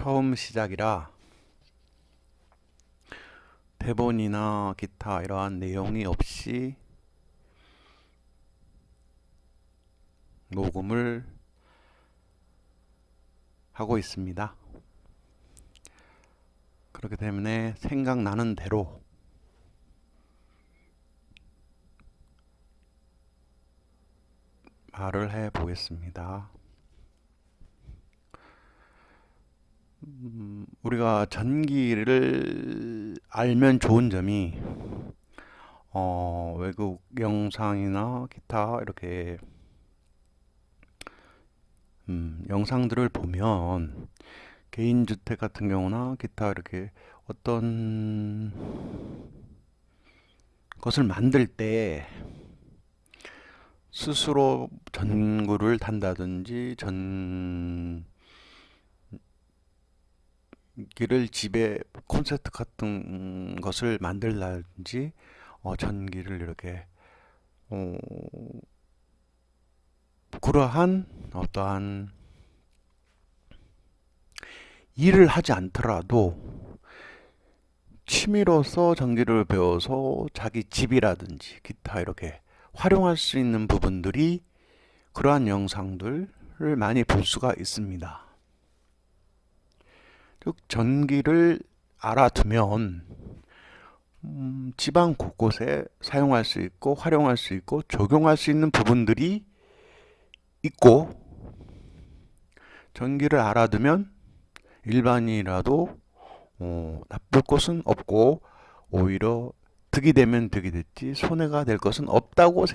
처음 시작이라 대본이나 기타 이러한 내용이 없이 녹음을 하고 있습니다. 그렇기 때문에 생각나는 대로 말을 해 보겠습니다. 우리가 전기를 알면 좋은 점이 외국 영상이나 기타 이렇게 영상들을 보면 개인주택 같은 경우나 기타 이렇게 어떤 것을 만들 때 스스로 전구를 단다든지 전기를 집에 콘센트 같은 것을 만들다든지 전기를 이렇게 어, 그러한 어떠한 일을 하지 않더라도 취미로서 전기를 배워서 자기 집이라든지 기타 이렇게 활용할 수 있는 부분들이 그러한 영상들을 많이 볼 수가 있습니다. 즉 전기를 알아두면 집안 곳곳에 사용할 수 있고 활용할 수 있고 적용할 수 있는 부분들이 있고, 전기를 알아두면 일반인이라도 나쁠 것은 없고 오히려 득이 되면 득이 됐지 손해가 될 것은 없다고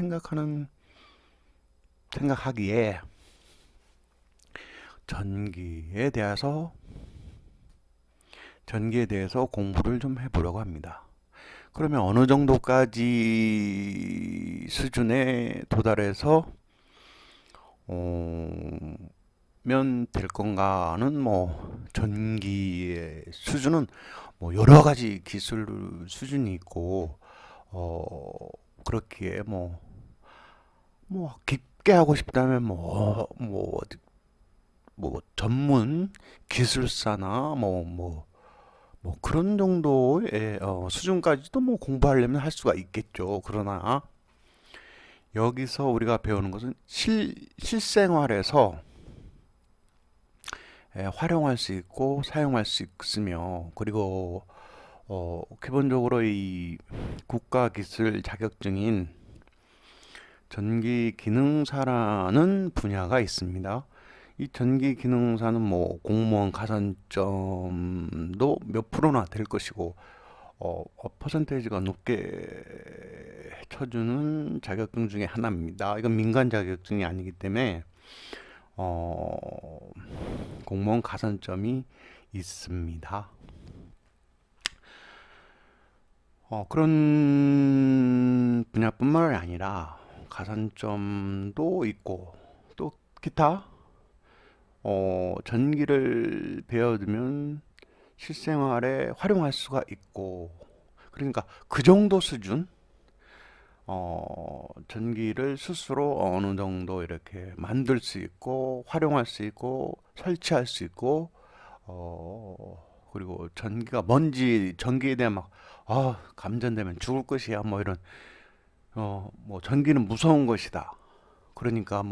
생각하기에 전기에 대해서 공부를 좀 해보려고 합니다. 그러면 어느 정도까지 수준에 도달해서 면 될 건가는 전기의 수준은 여러 가지 기술 수준이 있고 그렇기에 깊게 하고 싶다면 전문 기술사나 그런 정도의 수준까지도 공부하려면 할 수가 있겠죠. 그러나 여기서 우리가 배우는 것은 실생활에서 활용할 수 있고 사용할 수 있으며, 그리고 기본적으로 이 국가기술 자격증인 전기기능사라는 분야가 있습니다. 이 전기기능사는 공무원 가산점도 몇 프로나 될 것이고 퍼센테이지가 높게 쳐주는 자격증 중에 하나입니다. 이건 민간 자격증이 아니기 때문에 공무원 가산점이 있습니다. 그런 분야뿐만 아니라 가산점도 있고 또 기타 전기를 배워두면 실생활에 활용할 수가 있고, 그러니까 그 정도 수준 전기를 스스로 어느 정도 이렇게 만들 수 있고 활용할 수 있고 설치할 수 있고 그리고 전기가 뭔지 전기에 대한 감전되면 죽을 것이야 이런 전기는 무서운 것이다. 그러니까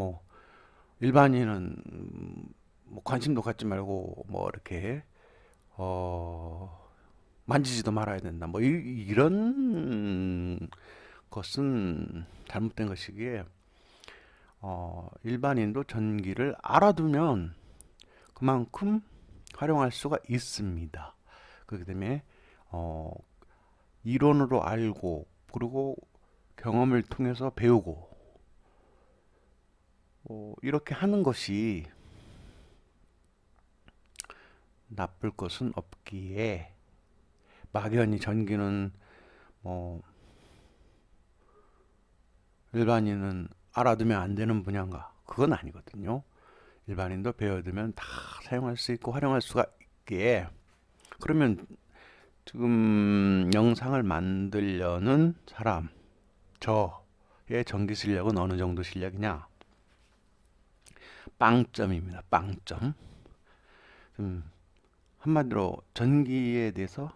일반인은 관심도 갖지 말고 이렇게 만지지도 말아야 된다. 이런 것은 잘못된 것이기에 일반인도 전기를 알아두면 그만큼 활용할 수가 있습니다. 그렇기 때문에 이론으로 알고 그리고 경험을 통해서 배우고 이렇게 하는 것이 나쁠 것은 없기에, 막연히 전기는 일반인은 알아두면 안 되는 분야인가? 그건 아니거든요. 일반인도 배워두면 다 사용할 수 있고 활용할 수가 있기에, 그러면 지금 영상을 만들려는 사람, 저의 전기 실력은 어느 정도 실력이냐? 빵점입니다. 빵점. 한마디로 전기에 대해서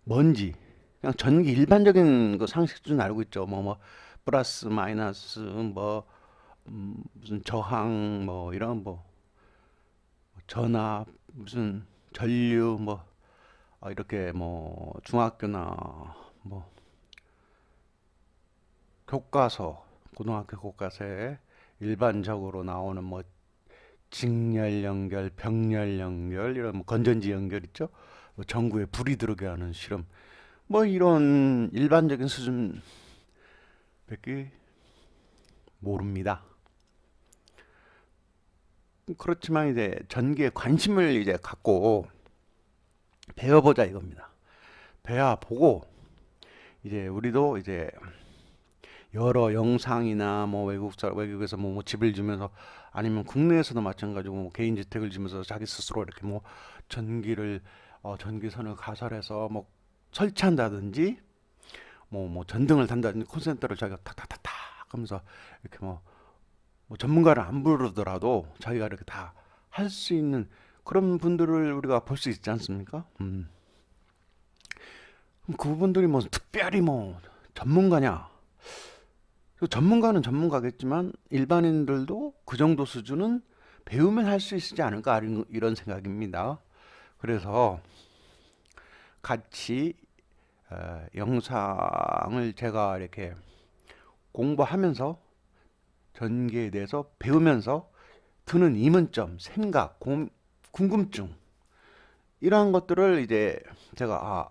뭔지 그냥 전기 일반적인 그 상식 수준 알고 있죠. 뭐 플러스 마이너스 뭐 무슨 저항 뭐 이런 뭐 전압 무슨 전류 뭐 이렇게 뭐 중학교나 뭐 교과서 고등학교 교과서에 일반적으로 나오는 뭐 직렬 연결, 병렬 연결 이런 뭐 건전지 연결 있죠. 뭐 전구에 불이 들어게 하는 실험 뭐 이런 일반적인 수준밖에 모릅니다. 그렇지만 이제 전기에 관심을 이제 갖고 배워보자 이겁니다. 배워보고 이제 우리도 이제 여러 영상이나 뭐 외국에서 뭐 집을 주면서 아니면 국내에서도 마찬가지고 뭐 개인 주택을 지면서 자기 스스로 이렇게 뭐 전기를 전기선을 가설해서 뭐 설치한다든지 뭐 전등을 단다든지 콘센트를 자기가 탁탁탁탁 하면서 이렇게 뭐 전문가를 안 부르더라도 자기가 이렇게 다 할 수 있는 그런 분들을 우리가 볼 수 있지 않습니까? 그럼 그분들이 뭐 특별히 뭐 전문가냐? 그 전문가는 전문가겠지만 일반인들도 그 정도 수준은 배우면 할 수 있지 않을까 이런 생각입니다. 그래서 같이 영상을 제가 이렇게 공부하면서 전기에 대해서 배우면서 드는 의문점, 생각, 궁금증 이러한 것들을 이제 제가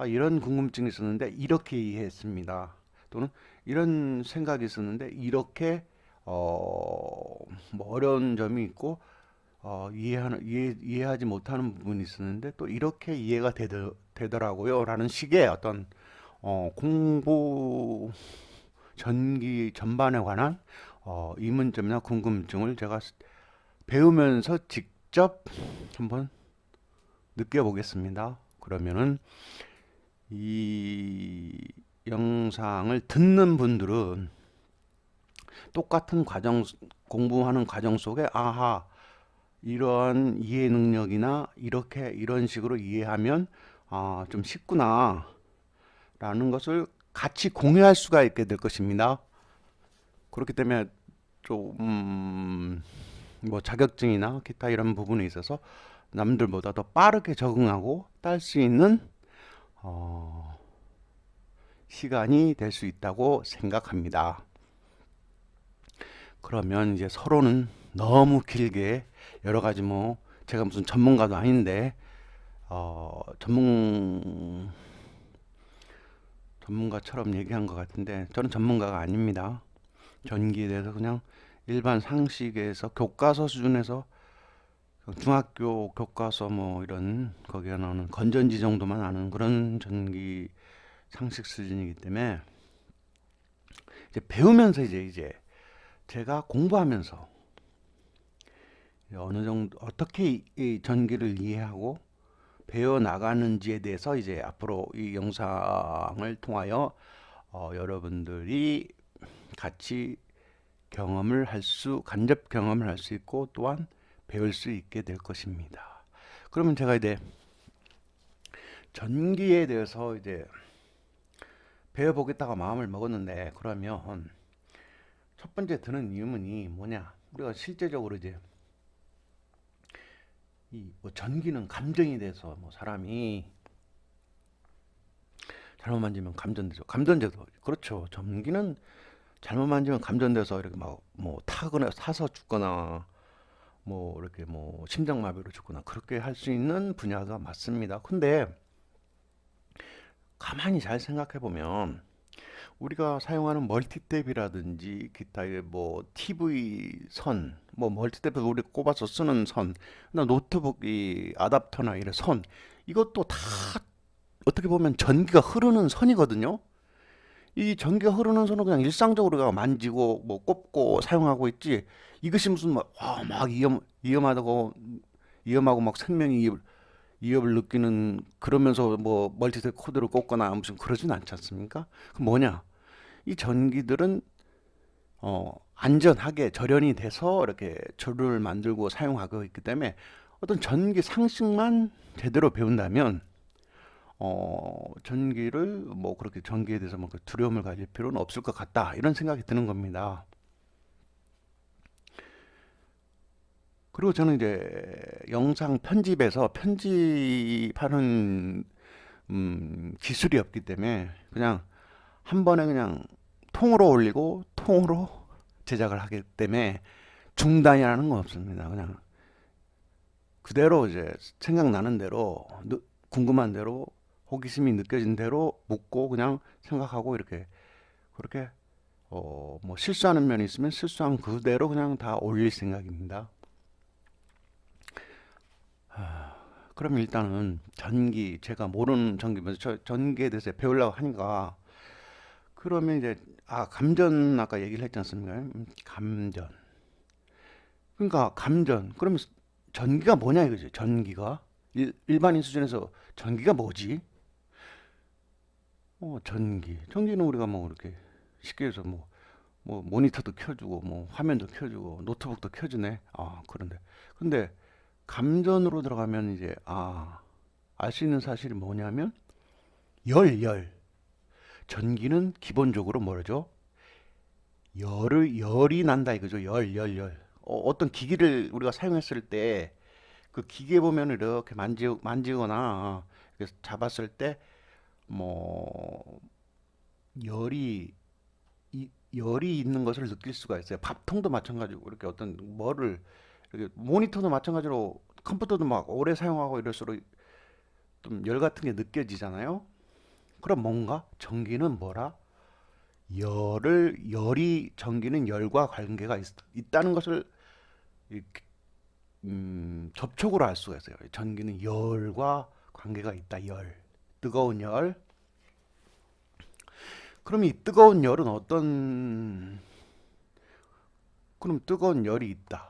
이런 궁금증이 있었는데 이렇게 이해했습니다. 또는 이런 생각이 있었는데 이렇게 뭐 어려운 점이 있고 이해하지 못하는 부분이 있었는데 또 이렇게 이해가 되더라고요. 라는 식의 어떤 공부 전기 전반에 관한 의문점이나 궁금증을 제가 배우면서 직접 한번 느껴보겠습니다. 그러면은 이 영상을 듣는 분들은 똑같은 공부하는 과정 속에 이러한 이해 능력이나 이런 식으로 이해하면 좀 쉽구나 라는 것을 같이 공유할 수가 있게 될 것입니다. 그렇기 때문에 좀 뭐 자격증이나 기타 이런 부분에 있어서 남들보다 더 빠르게 적응하고 딸 수 있는 시간이 될 수 있다고 생각합니다. 그러면 이제 서로는 너무 길게 여러 가지 뭐 제가 무슨 전문가도 아닌데 전문가처럼 얘기한 것 같은데 저는 전문가가 아닙니다. 전기에 대해서 그냥 일반 상식에서 교과서 수준에서 중학교 교과서 뭐 이런 거기에 나오는 건전지 정도만 아는 그런 전기 상식 수준이기 때문에 이제 배우면서 이제 제가 공부하면서 어느 정도 어떻게 이 전기를 이해하고 배워 나가는지에 대해서 이제 앞으로 이 영상을 통하여 여러분들이 같이 간접 경험을 할 수 있고 또한 배울 수 있게 될 것입니다. 그러면 제가 이제 전기에 대해서 이제 배워보겠다고 마음을 먹었는데 그러면 첫 번째 드는 의문이 뭐냐? 우리가 실제적으로 이제 뭐 전기는 감정이 돼서 뭐 사람이 잘못 만지면 감전되죠. 감전돼서 그렇죠. 전기는 잘못 만지면 감전돼서 이렇게 막 뭐 타서 죽거나 뭐 이렇게 뭐 심장마비로 죽거나 그렇게 할 수 있는 분야가 맞습니다. 근데 가만히 잘 생각해 보면 우리가 사용하는 멀티탭이라든지 기타의 뭐 TV 선, 뭐 멀티탭을 우리 꼽아서 쓰는 선, 노트북 이 아답터나 이런 선, 이것도 다 어떻게 보면 전기가 흐르는 선이거든요. 이 전기가 흐르는 선은 그냥 일상적으로 우리가 만지고 뭐 꼽고 사용하고 있지. 이것이 무슨 막 위험하고 막 위협을 느끼는 그러면서 뭐 멀티탭 코드를 꽂거나 무슨 그러진 않지 않습니까? 그 뭐냐? 이 전기들은 안전하게 절연이 돼서 이렇게 줄을 만들고 사용하고 있기 때문에 어떤 전기 상식만 제대로 배운다면 전기를 뭐 그렇게 전기에 대해서 뭐 두려움을 가질 필요는 없을 것 같다 이런 생각이 드는 겁니다. 그리고 저는 이제 영상 편집에서 편집하는 기술이 없기 때문에 그냥 한 번에 그냥 통으로 올리고 통으로 제작을 하기 때문에 중단이라는 건 없습니다. 그냥 그대로 이제 생각나는 대로 궁금한 대로 호기심이 느껴진 대로 묻고 그냥 생각하고 이렇게 그렇게 뭐 실수하는 면이 있으면 실수한 그대로 그냥 다 올릴 생각입니다. 그럼 일단은 전기 제가 모르는 전기 전기에 대해서 배우려고 하니까 그러면 이제 감전 아까 얘기를 했지 않습니까? 감전. 그러니까 감전. 그러면 전기가 뭐냐 이거지? 전기가 일반인 수준에서 전기가 뭐지? 전기. 전기는 우리가 뭐 이렇게 쉽게 해서 뭐 모니터도 켜주고 뭐 화면도 켜주고 노트북도 켜주네. 그런데 근데 감전으로 들어가면 이제 알 수 있는 사실이 뭐냐면 열. 전기는 기본적으로 뭐죠? 열이 난다 이거죠. 열. 어떤 기기를 우리가 사용했을 때 그 기계 보면 이렇게 만지거나 이렇게 잡았을 때 뭐 열이 열이 있는 것을 느낄 수가 있어요. 밥통도 마찬가지고 이렇게 어떤 뭐를 이렇게 모니터도 마찬가지로 컴퓨터도 막 오래 사용하고 이럴수록 좀 열 같은 게 느껴지잖아요. 그럼 뭔가 전기는 뭐라? 전기는 열과 관계가 있다는 것을 접촉으로 알 수가 있어요. 전기는 열과 관계가 있다. 뜨거운 열. 그럼 이 뜨거운 열은 그럼 뜨거운 열이 있다.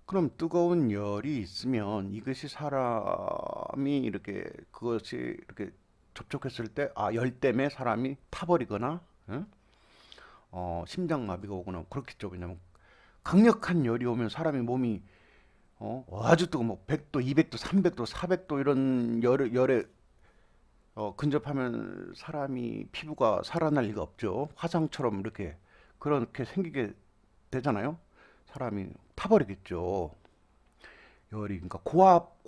그럼 뜨거운 열이 있으면 이것이 사람이 그것이 이렇게 접촉했을 때, 열 때문에 사람이 타버리거나, 응? 심장마비가 오거나 그렇겠죠. 왜냐면 강력한 열이 오면 사람의 몸이 아주 뜨거 뭐 100도, 200도, 300도, 400도 이런 열에 근접하면 사람이 피부가 살아날 리가 없죠. 화상처럼 이렇게 그렇게 생기게 되잖아요. 사람이 타버리겠죠. 열이 그러니까 고압.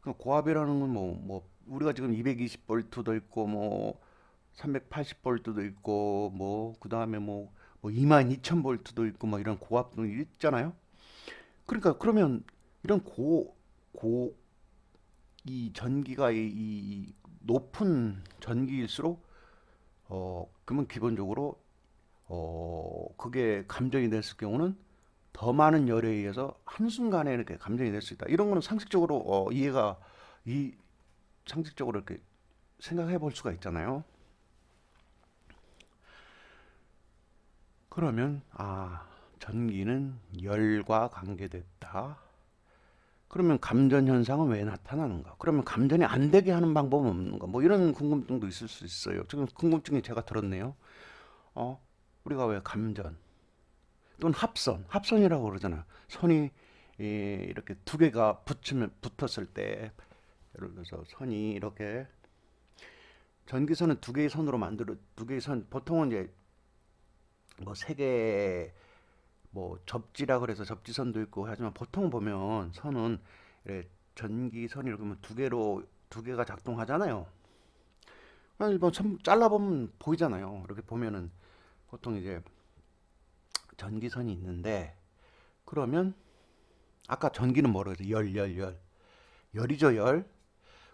그 고압이라는 건 우리가 지금 220볼트도 있고 뭐 380볼트도 있고 뭐 그다음에 뭐 22,000볼트도 있고 뭐 이런 고압도 있잖아요. 그러니까 그러면 이런 고 이 전기가 이 높은 전기일수록 그러면 기본적으로 그게 감정이 됐을 경우는 더 많은 열에 의해서 한순간에 이렇게 감정이 될 수 있다. 이런 거는 상식적으로 이해가 이 상식적으로 이렇게 생각해 볼 수가 있잖아요. 그러면 전기는 열과 관계됐다. 그러면 감전 현상은 왜 나타나는가? 그러면 감전이 안 되게 하는 방법은 없는가? 뭐 이런 궁금증도 있을 수 있어요. 지금 궁금증이 제가 들었네요. 우리가 왜 감전 또는 합선이라고 그러잖아요. 선이 이렇게 두 개가 붙었을 때, 예를 들어서 선이 이렇게 전기선은 두 개의 선으로 두 개의 선 보통은 이제 뭐 세 개 뭐 접지라 그래서 접지선도 있고 하지만 보통 보면 선은 이렇게 전기선이 이렇게 보면 두 개가 작동하잖아요. 아니 뭐 잘라보면 보이잖아요. 이렇게 보면은 보통 이제 전기선이 있는데 그러면 아까 전기는 뭐라고 했죠? 열이죠, 열.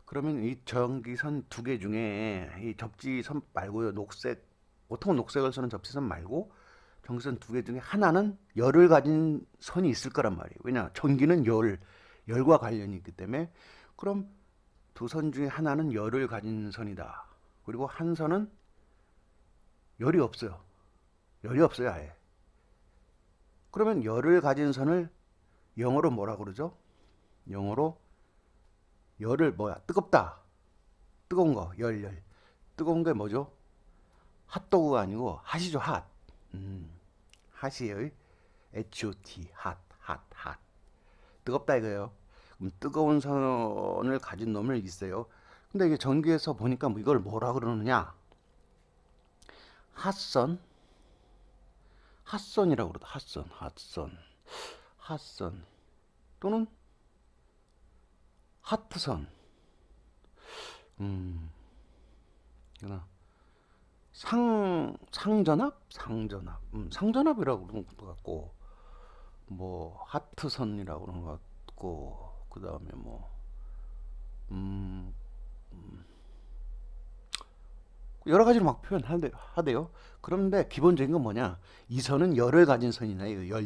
그러면 이 전기선 두 개 중에 이 접지선 말고요. 보통 녹색을 쓰는 접지선 말고 전기선 두 개 중에 하나는 열을 가진 선이 있을 거란 말이에요. 왜냐? 전기는 열과 관련이 있기 때문에 그럼 두 선 중에 하나는 열을 가진 선이다. 그리고 한 선은 열이 없어요. 열이 없어요, 아예. 그러면 열을 가진 선을 영어로 뭐라 그러죠? 영어로 열을 뜨겁다. 뜨거운 거, 열. 뜨거운 게 뭐죠? 핫도그가 아니고 핫이죠, 핫. 핫이에요. HOT, 핫. 뜨겁다 이거예요. 그럼 뜨거운 선을 가진 놈을 있어요. 근데 이게 전기에서 보니까 뭐 이걸 뭐라 그러느냐? 핫선, 핫선이라고 그러다. 핫선, 핫선, 핫선 또는 하트선. 음, 그나 상전압, 상전압, 상전압이라고 그러는 것 같고, 뭐 하트선이라고 그러는 것 같고, 그 다음에 뭐 음, 여러 가지로 막 표현하대요. 그런데 기본적인 건 뭐냐? 이 선은 열을 가진 선이냐? 이거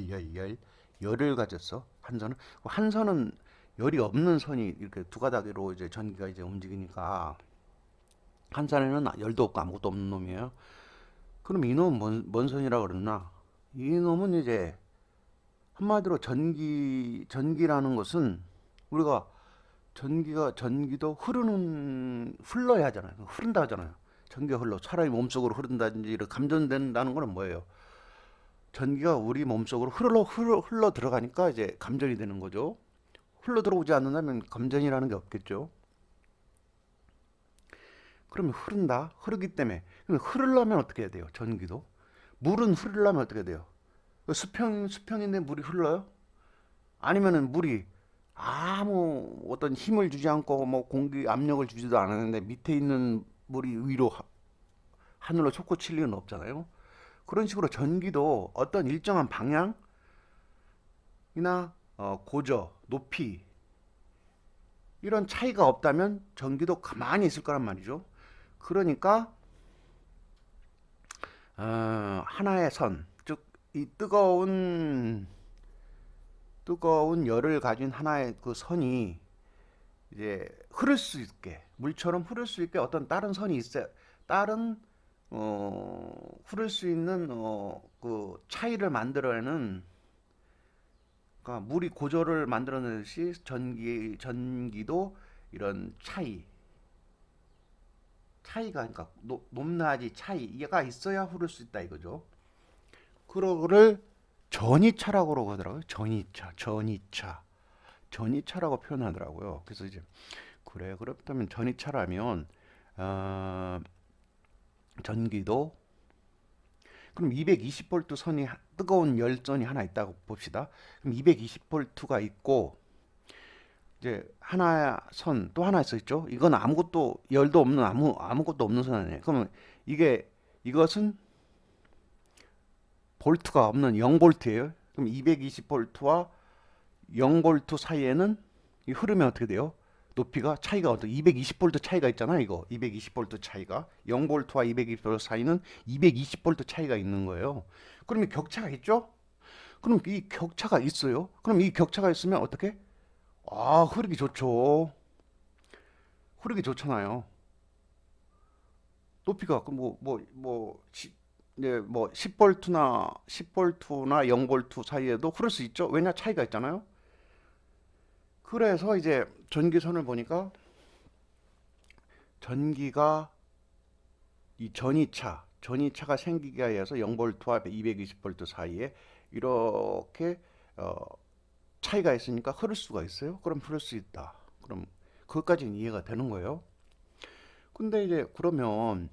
열을 가졌어. 한 선은 열이 없는 선이 이렇게 두 가닥으로 이제 전기가 이제 움직이니까 한 선에는 열도 없고 아무것도 없는 놈이에요. 그럼 이 놈은 뭔 선이라고 그러나? 이 놈은 이제 한마디로 전기라는 것은 우리가 전기도 흘러야 하잖아요. 흐른다 하잖아요. 전기가 흘러. 사람이 몸속으로 흐른다든지 이렇게 감전된다는 거는 뭐예요? 전기가 우리 몸속으로 흘러 들어가니까 이제 감전이 되는 거죠. 흘러 들어오지 않는다면 감전이라는 게 없겠죠. 그러면 흐른다. 흐르기 때문에. 그럼 흐르려면 어떻게 해야 돼요? 전기도. 물은 흐르려면 어떻게 해야 돼요? 수평인데 물이 흘러요? 아니면은 물이 아무 어떤 힘을 주지 않고 뭐 공기 압력을 주지도 않았는데 밑에 있는 물이 위로 하늘로 솟구칠 리는 없잖아요. 그런 식으로 전기도 어떤 일정한 방향이나 고저, 높이 이런 차이가 없다면 전기도 가만히 있을 거란 말이죠. 그러니까 하나의 선, 즉 이 뜨거운 열을 가진 하나의 그 선이 이제 흐를 수 있게 물처럼 흐를 수 있게 어떤 다른 선이 있어요. 다른 흐를 수 있는 그 차이를 만들어내는 그러니까 물이 고저를 만들어내듯이 전기도 이런 차이가 그러니까 높낮이 차이가 있어야 흐를 수 있다 이거죠. 그거를 전이차라고 하더라고요. 전이차라고 표현하더라고요. 그래서 이제 그래 그렇다면 전이차라면 어, 전기도 그럼 220V 선이 뜨거운 열선이 하나 있다고 봅시다. 그럼 220V가 있고 이제 하나 선 또 하나 있어 있죠. 이건 아무것도 열도 없는 아무것도 없는 선 아니에요. 그러면 이것은 볼트가 없는 0볼트예요. 그럼 220V와 0볼트 사이에는 이 흐르면 어떻게 돼요? 높이가 차이가 어떻게 220V 차이가 있잖아 이거 220V 차이가 0V와 220V 사이는 220V 차이가 있는 거예요. 그러면 격차가 있죠? 그럼 이 격차가 있어요. 그럼 이 격차가 있으면 어떻게? 흐르기 좋죠. 흐르기 좋잖아요. 높이가 이제 뭐 10볼트나 0볼트 사이에도 흐를 수 있죠. 왜냐 차이가 있잖아요. 그래서 이제 전기선을 보니까 전기가 이 전이차가 생기게 해서 0볼트와 220볼트 사이에 이렇게 차이가 있으니까 흐를 수가 있어요. 그럼 흐를 수 있다. 그럼 그것까지는 이해가 되는 거예요. 근데 이제 그러면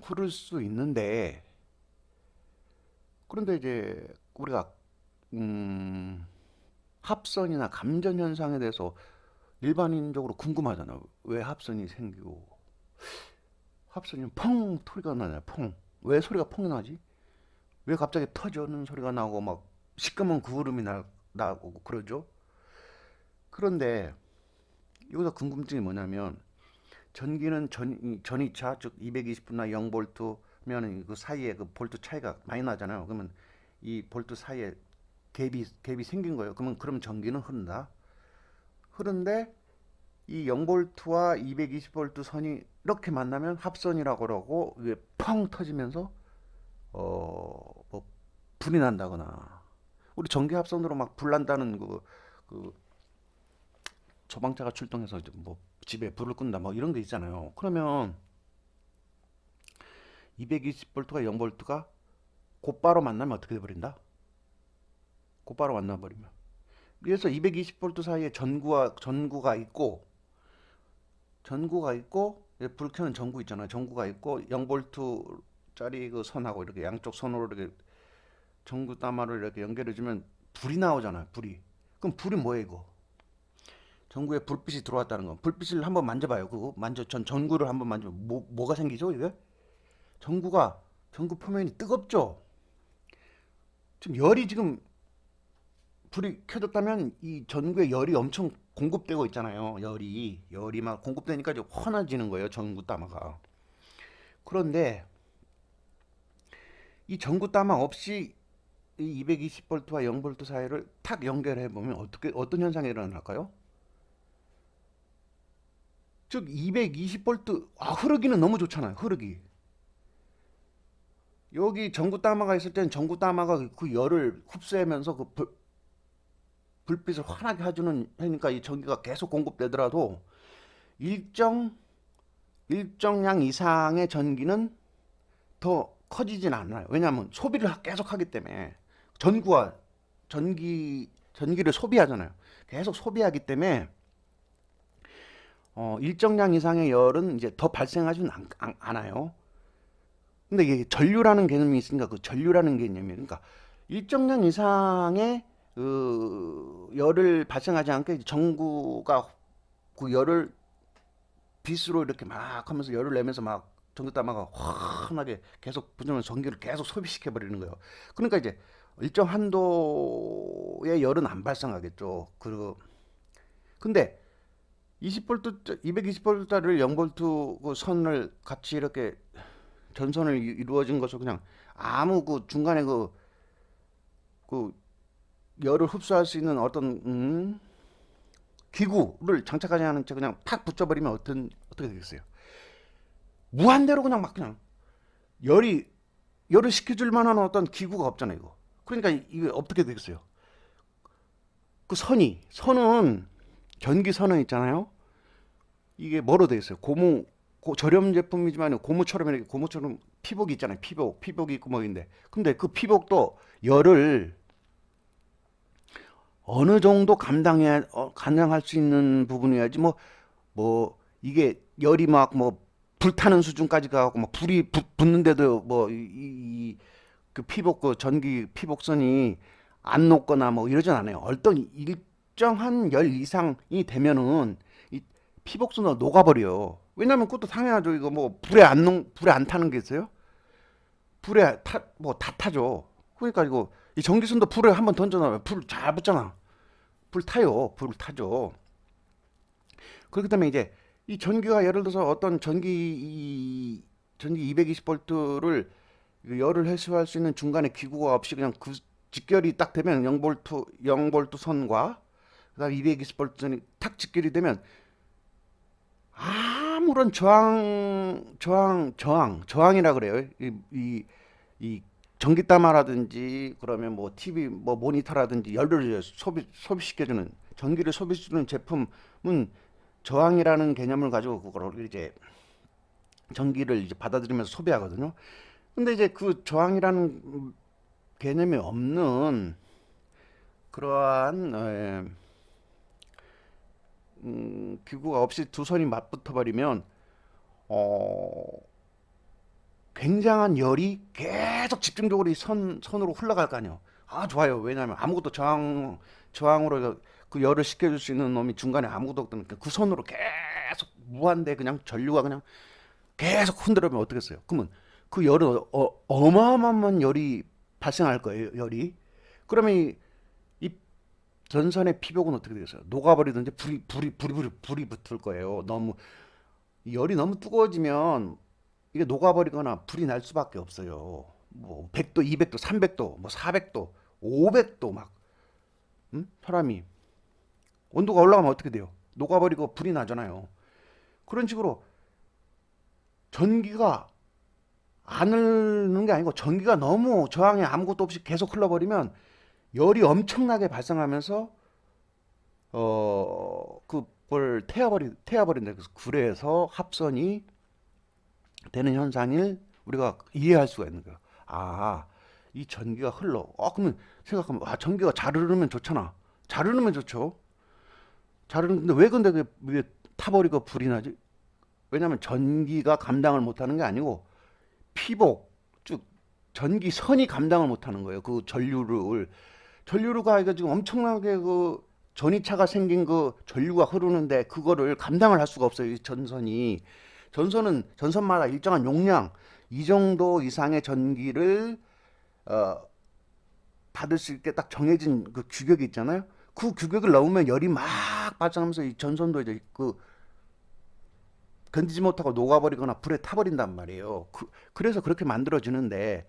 흐를 수 있는데 그런데 이제 우리가 음, 합선이나 감전 현상에 대해서 일반인적으로 궁금하잖아요. 왜 합선이 생기고 합선이 펑 소리가 나냐 펑. 왜 소리가 펑 나지? 왜 갑자기 터지는 소리가 나고 막 시꺼먼 구름이 나고 그러죠? 그런데 여기서 궁금증이 뭐냐면 전기는 전이차 즉 220V나 0볼트면 그 사이에 그 볼트 차이가 많이 나잖아요. 그러면 이 볼트 사이에 갭이 생긴 거예요. 그럼 전기는 흐른다. 흐른데 이 0볼트와 220볼트 선이 이렇게 만나면 합선이라고 그러고 이게 펑 터지면서 뭐 불이 난다거나 우리 전기 합선으로 막 불 난다는 그 소방차가 출동해서 이제 뭐 집에 불을 끈다 뭐 이런 게 있잖아요. 그러면 220볼트가 0볼트가 곧바로 만나면 어떻게 돼버린다? 곧바로 만나버리면 그래서 220V 사이에 전구가 있고 불 켜는 전구 있잖아요. 전구가 있고 0V짜리 그 선하고 이렇게 양쪽 선으로 이렇게 전구 따마를 이렇게 연결해 주면 불이 나오잖아요. 불이. 그럼 불이 뭐예요, 이거? 전구에 불빛이 들어왔다는 거. 불빛을 한번 만져봐요. 그거 전구를 한번 만지면 뭐가 생기죠, 이게? 전구가 전구 표면이 뜨겁죠. 지금 불이 켜졌다면 이 전구에 열이 엄청 공급되고 있잖아요. 열이 막 공급되니까 이제 환해지는 거예요. 전구 따마가. 그런데 이 전구 따마 없이 이 220V와 0V 사이를 탁 연결해 보면 어떤 현상이 일어날까요? 즉 220V 흐르기는 너무 좋잖아요. 흐르기. 여기 전구 따마가 있을 때는 전구 따마가 그 열을 흡수하면서 그 불빛을 환하게 해주는 하니까 이 전기가 계속 공급되더라도 일정 일정량 이상의 전기는 더 커지진 않아요. 왜냐하면 소비를 계속 하기 때문에 전구와 전기를 소비하잖아요. 계속 소비하기 때문에 일정량 이상의 열은 이제 더 발생하지는 않아요. 근데 이게 전류라는 개념이 있으니까 그 전류라는 개념이 그러니까 일정량 이상의 그 열을 발생하지 않게 전구가 그 열을 빛으로 이렇게 막 하면서 열을 내면서 막 전기담화가 환하게 계속 분주면 전기를 계속 소비시켜 버리는 거예요. 그러니까 이제 일정 한도의 열은 안 발생하겠죠. 근데 20V, 220V짜리를 0V 그 선을 같이 이렇게 전선을 이루어진 것을 그냥 아무 그 중간에 그 열을 흡수할 수 있는 어떤 기구를 장착하지 않은 채 그냥 팍 붙여버리면 어떻게 되겠어요? 무한대로 그냥 막 그냥 열이 열을 식혀줄 만한 어떤 기구가 없잖아요, 이거. 그러니까 이게 어떻게 되겠어요? 그 선은 전기선은 있잖아요. 이게 뭐로 되어 있어요? 저렴 제품이지만 고무처럼 이렇게 고무처럼 피복이 있잖아요. 피복이 있고 뭐 있는데. 근데 그 피복도 열을 어느 정도 감당할 수 있는 부분이어야지 이게 열이 막 불타는 수준까지 가고 막 불이 붙는데도 그 전기 피복선이 안 녹거나 뭐 이러진 않아요. 어떤 일정한 열 이상이 되면은 이 피복선은 녹아버려요. 왜냐면 그것도 당연하죠. 이거 불에 안 타는 게 있어요? 다 타죠. 그러니까 이 전기선도 불에 한번 던져놔요. 불 잘 붙잖아. 불 타요. 불 타죠. 그렇기 때문에 이제 이 전기가 예를 들어서 어떤 전기 220V를 열을 회수할 수 있는 중간에 기구가 없이 그냥 그 직결이 딱 되면 0V 선과 그다음 220V 선이 탁 직결이 되면 아무런 저항이라 그래요. 이 전기담화라든지 그러면 뭐 TV 모니터라든지 열을 소비시켜주는 전기를 소비시키는 제품은 저항이라는 개념을 가지고 그거를 이제 전기를 이제 받아들이면서 소비하거든요. 근데 이제 그 저항이라는 개념이 없는 그러한 기구가 없이 두 선이 맞붙어 버리면 어, 굉장한 열이 계속 집중적으로 이 선으로 흘러갈 거 아니에요. 좋아요. 왜냐하면 아무것도 저항으로 그 열을 식혀줄 수 있는 놈이 중간에 아무것도 없다니까 그 선으로 계속 무한대 그냥 전류가 그냥 계속 흔들으면 어떻겠어요? 그러면 그 열은 어마어마한 열이 발생할 거예요. 열이. 그러면 이 전선의 피복은 어떻게 되겠어요? 녹아버리든지 불이 붙을 거예요. 열이 너무 뜨거워지면 이게 녹아버리거나 불이 날 수밖에 없어요. 뭐 100도, 200도, 300도, 뭐 400도, 500도 막 사람이 온도가 올라가면 어떻게 돼요? 녹아버리고 불이 나잖아요. 그런 식으로 전기가 안 흐르는 게 아니고 전기가 너무 저항에 아무것도 없이 계속 흘러버리면 열이 엄청나게 발생하면서 그걸 태워버린다. 그래서 합선이 되는 현상을 우리가 이해할 수가 있는 거야. 이 전기가 흘러. 그러면 생각하면 전기가 잘 흐르면 좋잖아. 자르면 좋죠. 자르는데 왜 근데 왜 타버리고 불이 나지? 왜냐면 전기가 감당을 못하는 게 아니고 피복 쭉 전기선이 감당을 못하는 거예요. 그 전류가 이거 지금 엄청나게 그 전이차가 생긴 그 전류가 흐르는데 그거를 감당을 할 수가 없어요. 이 전선마다 일정한 용량 이 정도 이상의 전기를 어, 받을 수 있게 딱 정해진 그 규격이 있잖아요. 그 규격을 넘으면 열이 막 발생하면서 이 전선도 이제 그 견디지 못하고 녹아버리거나 불에 타버린단 말이에요. 그래서 그렇게 만들어지는데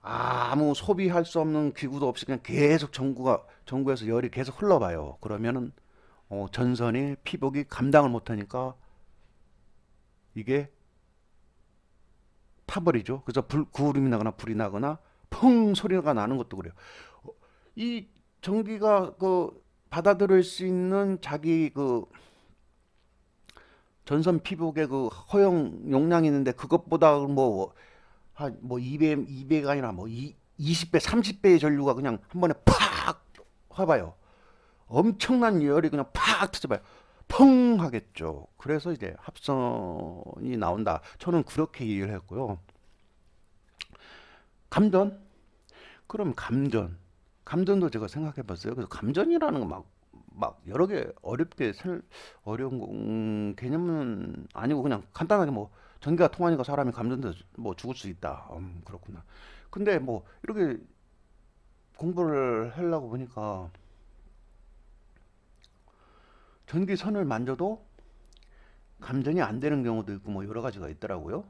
아무 소비할 수 없는 기구도 없이 그냥 계속 전구에서 열이 계속 흘러봐요. 그러면은 전선이 피복이 감당을 못하니까 이게 타버리죠. 그래서 구름이 나거나 불이 나거나 펑 소리가 나는 것도 그래요. 이 전기가 그 받아들일 수 있는 자기 그 전선 피복의 그 허용 용량이 있는데 그것보다 뭐 2배, 가 아니라 뭐 20배, 30배의 전류가 그냥 한 번에 팍 화봐요. 엄청난 열이 그냥 팍 터져봐요. 펑 하겠죠. 그래서 이제 합선이 나온다. 저는 그렇게 이해를 했고요. 감전? 그럼 감전도 제가 생각해 봤어요. 그래서 감전이라는 거 막 여러 개 어려운 개념은 아니고 그냥 간단하게 뭐 전기가 통하니까 사람이 감전돼서 뭐 죽을 수 있다. 그렇구나. 근데 뭐 이렇게 공부를 하려고 보니까 전기선을 만져도 감전이 안 되는 경우도 있고 뭐 여러 가지가 있더라고요.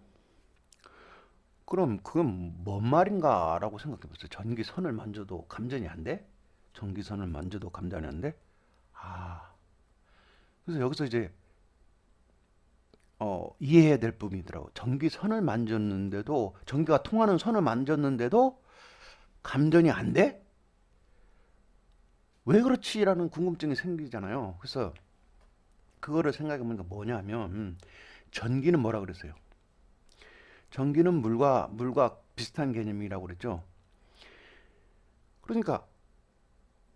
그럼 그건 뭔 말인가라고 생각해 봤어요. 전기선을 만져도 감전이 안 돼? 전기선을 만져도 감전이 안 돼? 아, 그래서 여기서 이제 이해해야 될 부분이더라고. 전기선을 만졌는데도 전기가 통하는 선을 만졌는데도 감전이 안 돼? 왜 그렇지라는 궁금증이 생기잖아요. 그래서 그거를 생각해 보니까 뭐냐면 전기는 뭐라 그랬어요? 전기는 물과 비슷한 개념이라고 그랬죠. 그러니까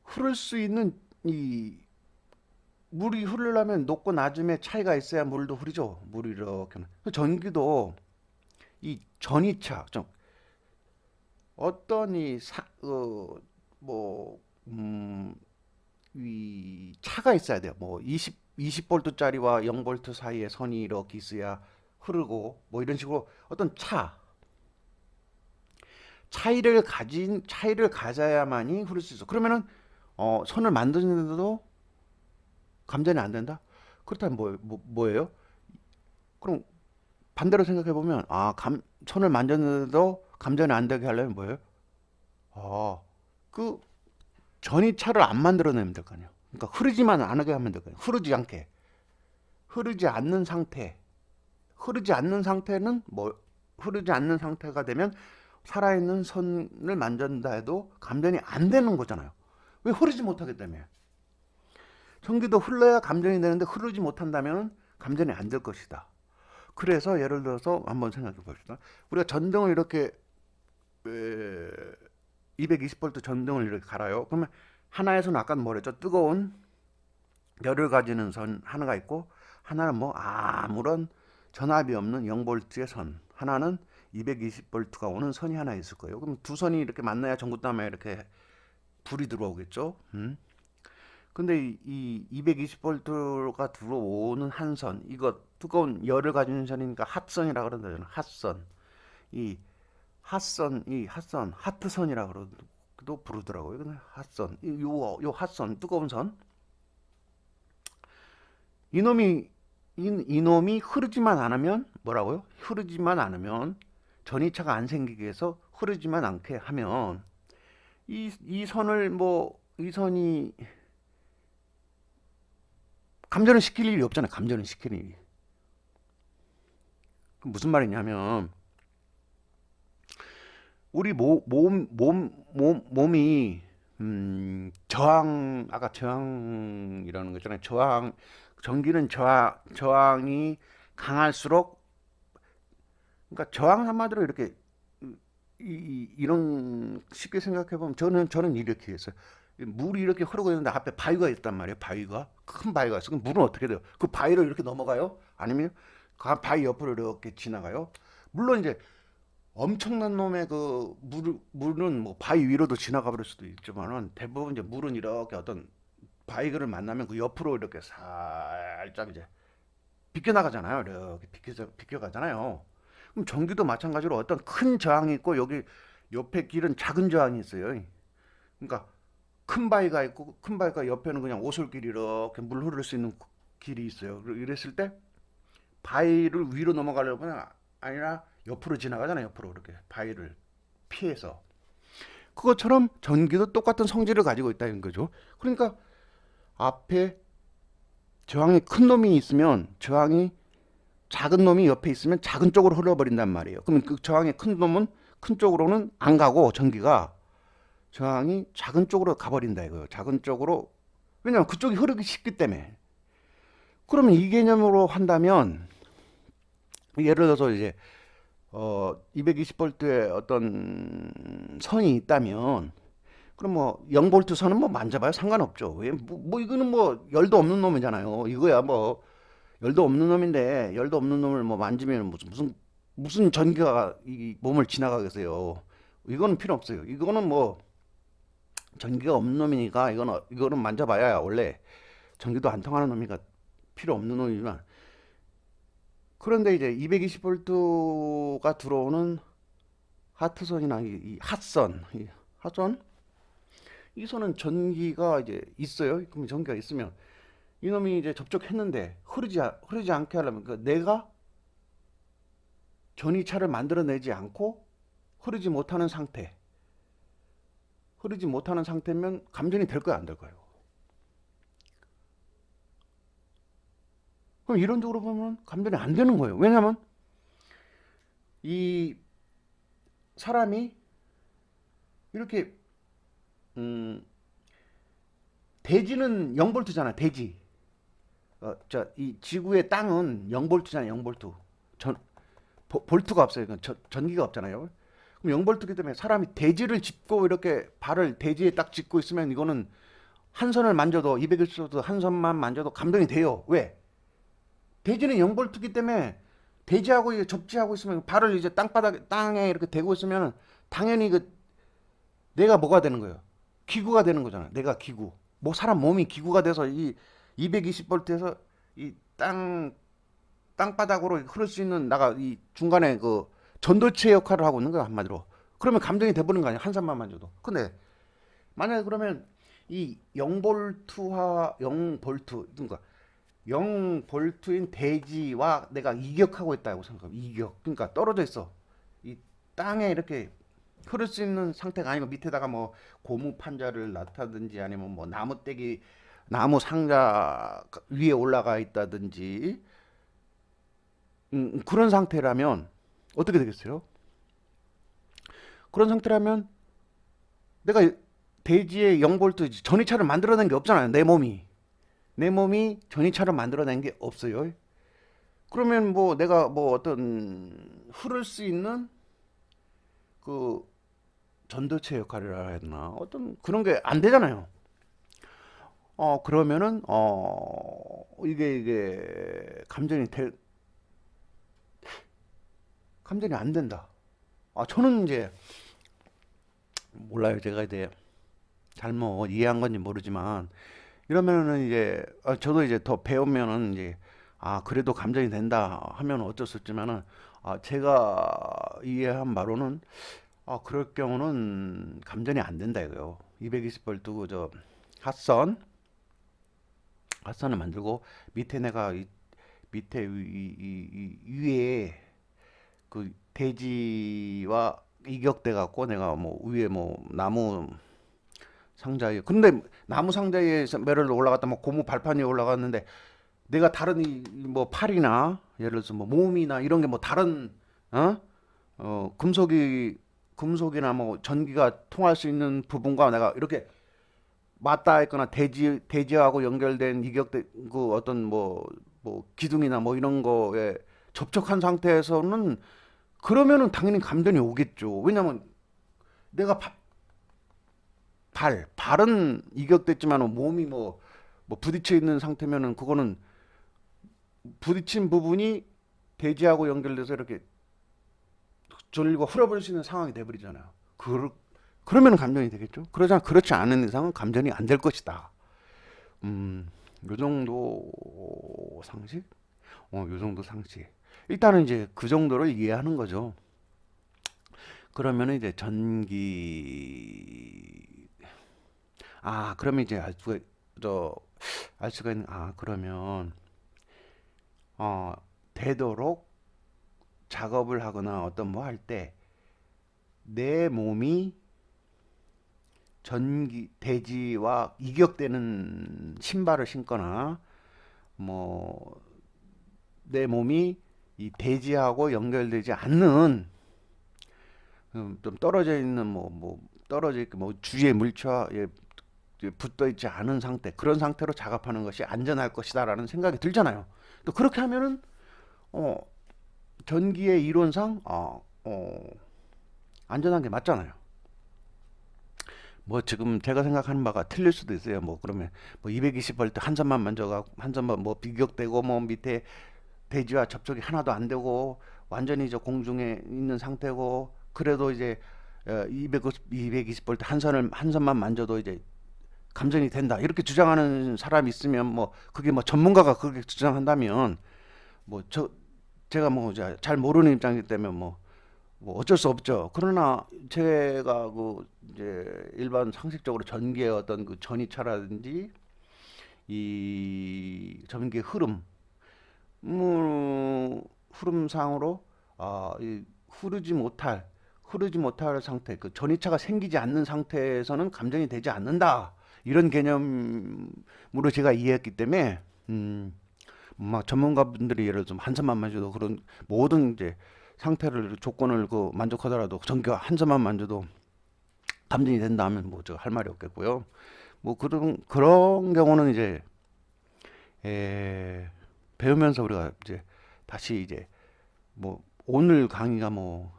흐를 수 있는 이 물이 흐르려면 높고 낮음의 차이가 있어야 물도 흐르죠. 물이 이렇게. 전기도 이 전이차, 좀 어떤 뭐, 이 차가 있어야 돼요. 뭐 20볼트짜리와 0볼트 사이에 선이 이렇게 있어야 흐르고 뭐 이런 식으로 어떤 차이를 가져야만이 흐를 수 있어. 그러면은 선을 만드는데도 감전이 안 된다? 그렇다면 뭐예요? 그럼 반대로 생각해 보면 선을 만졌는데도 감전이 안 되게 하려면 뭐예요? 아, 그 전이차를 안 만들어내면 될 거 아니에요. 그러니까 흐르지만 않게 하면 될 거 아니에요. 흐르지 않게. 흐르지 않는 상태. 흐르지 않는 상태가 되면 살아있는 선을 만진다 해도 감전이 안 되는 거잖아요. 왜 흐르지 못하기 때문에. 전기도 흘러야 감전이 되는데 흐르지 못한다면 감전이 안 될 것이다. 그래서 예를 들어서 한번 생각해 봅시다. 우리가 전등을 이렇게 220V 전등을 이렇게 갈아요. 그러면 하나에서는 아까 뭐랬죠? 뜨거운 열을 가지는 선 하나가 있고 하나는 뭐 아무런 전압이 없는 0V의 선, 하나는 220V가 오는 선이 하나 있을 거예요. 그럼 두 선이 이렇게 만나야 전구땀에 이렇게 불이 들어오겠죠. 근데 이 220V가 들어오는 한 선, 이거 뜨거운 열을 가지는 선이니까 핫선이라 그러잖아요. 핫선. 이 하트선이라 그러도 부르더라고요. 근데 핫선, 요 핫선, 뜨거운 선. 이놈이 이놈이 흐르지만 않으면 뭐라고요? 흐르지만 않으면 전이차가 안 생기게 해서 흐르지만 않게 하면 이 선이 감전을 시킬 일이 없잖아요. 감전을 시킬 일이. 무슨 말이냐면 우리 몸이 아까 저항이라는 거 있잖아요. 전기는 저항이 강할수록, 그러니까 저항 한마디로 이렇게 이런 쉽게 생각해 보면 저는 이렇게 했어요. 물이 이렇게 흐르고 있는데 앞에 바위가 있단 말이에요. 바위가 큰 바위가 있어. 그럼 물은 어떻게 돼요? 그 바위를 이렇게 넘어가요? 아니면 그 바위 옆으로 이렇게 지나가요? 물론 이제 엄청난 놈의 그 물은 뭐 바위 위로도 지나가 버릴 수도 있지만은 대부분 이제 물은 이렇게 어떤 바위를 만나면 그 옆으로 이렇게 살짝 이제 비껴나가잖아요. 이렇게 비껴가잖아요. 그럼 전기도 마찬가지로 어떤 큰 저항이 있고 여기 옆에 길은 작은 저항이 있어요. 그러니까 큰 바위가 있고 큰 바위가 옆에는 그냥 오솔길이 이렇게 물 흐를 수 있는 길이 있어요. 이랬을 때 바위를 위로 넘어가려면 아니라 옆으로 지나가잖아요. 옆으로 이렇게 바위를 피해서. 그것처럼 전기도 똑같은 성질을 가지고 있다는 거죠. 그러니까 앞에 저항이 큰 놈이 있으면 저항이 작은 놈이 옆에 있으면 작은 쪽으로 흘러버린단 말이에요. 그러면 그 저항이 큰 놈은 큰 쪽으로는 안 가고 전기가 저항이 작은 쪽으로 가버린다 이거예요. 작은 쪽으로. 왜냐면 그쪽이 흐르기 쉽기 때문에. 그러면 이 개념으로 한다면 예를 들어서 이제 220V의 어떤 선이 있다면 그럼 뭐 0V 선은 뭐 만져봐요 상관없죠. 왜? 뭐 이거는 뭐 열도 없는 놈이잖아요. 이거야 뭐 열도 없는 놈인데 열도 없는 놈을 뭐 만지면 무슨 전기가 이 몸을 지나가겠어요. 이거는 필요 없어요. 이거는 뭐 전기가 없는 놈이니까 이거는 만져봐야 원래 전기도 안 통하는 놈이니까 필요 없는 놈이지만 그런데 이제 220V가 들어오는 하트선이나 이 핫선, 핫선 이 선은 전기가 이제 있어요. 그럼 전기가 있으면 이놈이 이제 접촉했는데 흐르지 않게 하려면 내가 전이차를 만들어내지 않고 흐르지 못하는 상태. 흐르지 못하는 상태면 감전이 될 거야, 안 될 거예요? 그럼 이론적으로 보면 감전이 안 되는 거예요. 왜냐하면 이 사람이 이렇게 대지는 0V잖아, 대지. 이 지구의 땅은 0V잖아요, 0V. 볼트가 없어요. 전기가 없잖아요. 그럼 0V이기 때문에 사람이 대지를 짚고 이렇게 발을 대지에 딱 짚고 있으면 이거는 한 선을 만져도 200일서도 한 선만 만져도 감동이 돼요. 왜? 대지는 0V이기 때문에 대지하고 접지하고 있으면 발을 이제 땅에 이렇게 대고 있으면 당연히 내가 뭐가 되는 거예요? 기구가 되는 거잖아. 내가 기구. 뭐 사람 몸이 기구가 돼서 이 220V에서 이 땅바닥으로 흐를 수 있는 나가 이 중간에 그 전도체 역할을 하고 있는 거야 한마디로. 그러면 감정이 돼버리는 거 아니야 한 산만 만져도. 근데 만약에 그러면 이 0V와 0V 그러니까 0V인 대지와 내가 이격하고 있다고 생각하면 이격 그러니까 떨어져 있어. 이 땅에 이렇게 흐를 수 있는 상태가 아니고 밑에다가 뭐 고무 판자를 놨다든지 아니면 뭐 나무떼기 나무 상자 위에 올라가 있다든지 그런 상태라면 어떻게 되겠어요? 그런 상태라면 내가 대지의 0V 전이차를 만들어낸 게 없잖아요. 내 몸이 전이차를 만들어낸 게 없어요. 그러면 뭐 내가 뭐 어떤 흐를 수 있는 그 전도체 역할이라 해야 되나 어떤 그런 게 안 되잖아요. 그러면은 이게 감전이 안 된다. 저는 이제 몰라요. 제가 이제 잘못 이해한 건지 모르지만 이러면은 이제 저도 이제 더 배우면은 이제 그래도 감전이 된다 하면 어쩔 수 없지만은 제가 이해한 바로는 그럴 경우는 감전이 안 된다 이거요. 220V 저 핫선 핫선을 만들고 밑에 내가 밑에 위에 그 대지와 이격돼 갖고 내가 뭐 위에 뭐 나무 상자에 근데 나무 상자에 매를 올라갔다 뭐 고무 발판 위에 올라갔는데 내가 다른 뭐 팔이나 예를 들어서 뭐 몸이나 이런 게 뭐 다른 어? 금속이나 뭐 전기가 통할 수 있는 부분과 내가 이렇게 맞닿아 있거나 대지하고 연결된 이격된 그 어떤 뭐 기둥이나 뭐 이런 거에 접촉한 상태에서는 그러면은 당연히 감전이 오겠죠. 왜냐면 내가 발은 이격됐지만 몸이 뭐 부딪혀 있는 상태면은 그거는 부딪힌 부분이 대지하고 연결돼서 이렇게 졸리고 흘러버릴 수 있는 상황이 돼버리잖아요. 그러면 감전이 되겠죠. 그렇지 않은 이상은 감전이 안 될 것이다. 요 정도 상식? 요 정도 상식. 일단은 이제 그 정도를 이해하는 거죠. 그러면 이제 그러면 이제 알 수가 있는, 그러면, 어, 되도록 작업을 하거나 어떤 뭐 할 때, 내 몸이 대지와 이격되는 신발을 신거나, 뭐, 내 몸이 이 대지하고 연결되지 않는, 좀 떨어져 있는, 떨어져 있고, 주위에 물체에 붙어 있지 않은 상태, 그런 상태로 작업하는 것이 안전할 것이다라는 생각이 들잖아요. 또 그렇게 하면은, 어, 전기의 이론상, 안전한 게 맞잖아요. 뭐 지금 제가 생각하는 바가 틀릴 수도 있어요. 뭐 그러면 뭐 220V 한 선만 만져가고 한 선만 뭐 비격되고 뭐 밑에 대지와 접촉이 하나도 안 되고 완전히 저 공중에 있는 상태고 그래도 이제 220V 한 선만 만져도 이제 감전이 된다. 이렇게 주장하는 사람이 있으면 뭐 그게 뭐 전문가가 그렇게 주장한다면 뭐 제가 뭐 잘 모르는 입장이기 때문에 뭐 어쩔 수 없죠. 그러나 제가 그 이제 일반 상식적으로 전기의 어떤 그 전이차라든지 이 전기의 흐름상으로 이 흐르지 못할 상태, 그 전이차가 생기지 않는 상태에서는 감전이 되지 않는다. 이런 개념으로 제가 이해했기 때문에 막 전문가분들이 예를 들면 한 선만 만져도 그런 모든 이제 상태를 조건을 그 만족하더라도 전기가 한 선만 만져도 감전이 된다 하면 뭐 제가 할 말이 없겠고요. 뭐 그런 경우는 이제 배우면서 우리가 이제 다시 이제 뭐 오늘 강의가 뭐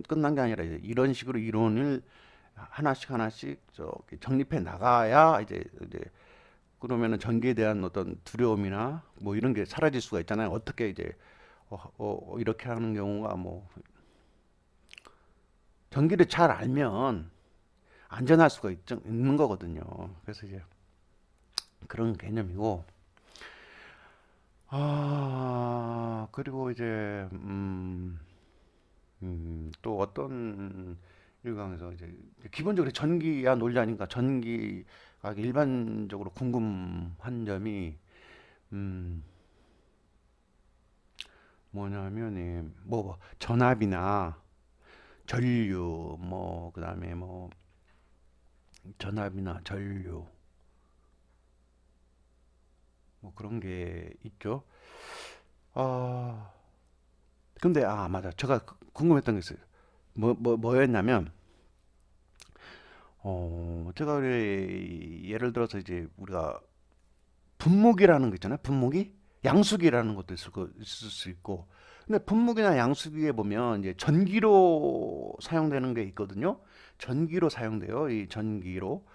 끝난 게 아니라 이제 이런 식으로 이론을 하나씩 정립해 나가야 이제 그러면은 전기에 대한 어떤 두려움이나 뭐 이런 게 사라질 수가 있잖아요. 어떻게 이제 이렇게 하는 경우가 뭐 전기를 잘 알면 안전할 수가 있는 거거든요. 그래서 이제 그런 개념이고 그리고 이제 또 어떤 일강에서 이제 기본적으로 전기야 논리 아닌가 전기가 일반적으로 궁금한 점이 음, 뭐냐면 뭐 전압이나 전류 뭐 그다음에 뭐 전압이나 전류 뭐 그런 게 있죠. 아 근데 맞아 제가 궁금했던 게 있어요. 뭐였냐면 제가 예를 들어서 이제 우리가 분무기라는 거 있잖아요. 분무기? 양수기라는 것도 있을 수 있고. 근데 분무기나 양수기에 보면 이제 전기로 사용되는 게 있거든요. 전기로 사용돼요. 이 전기로.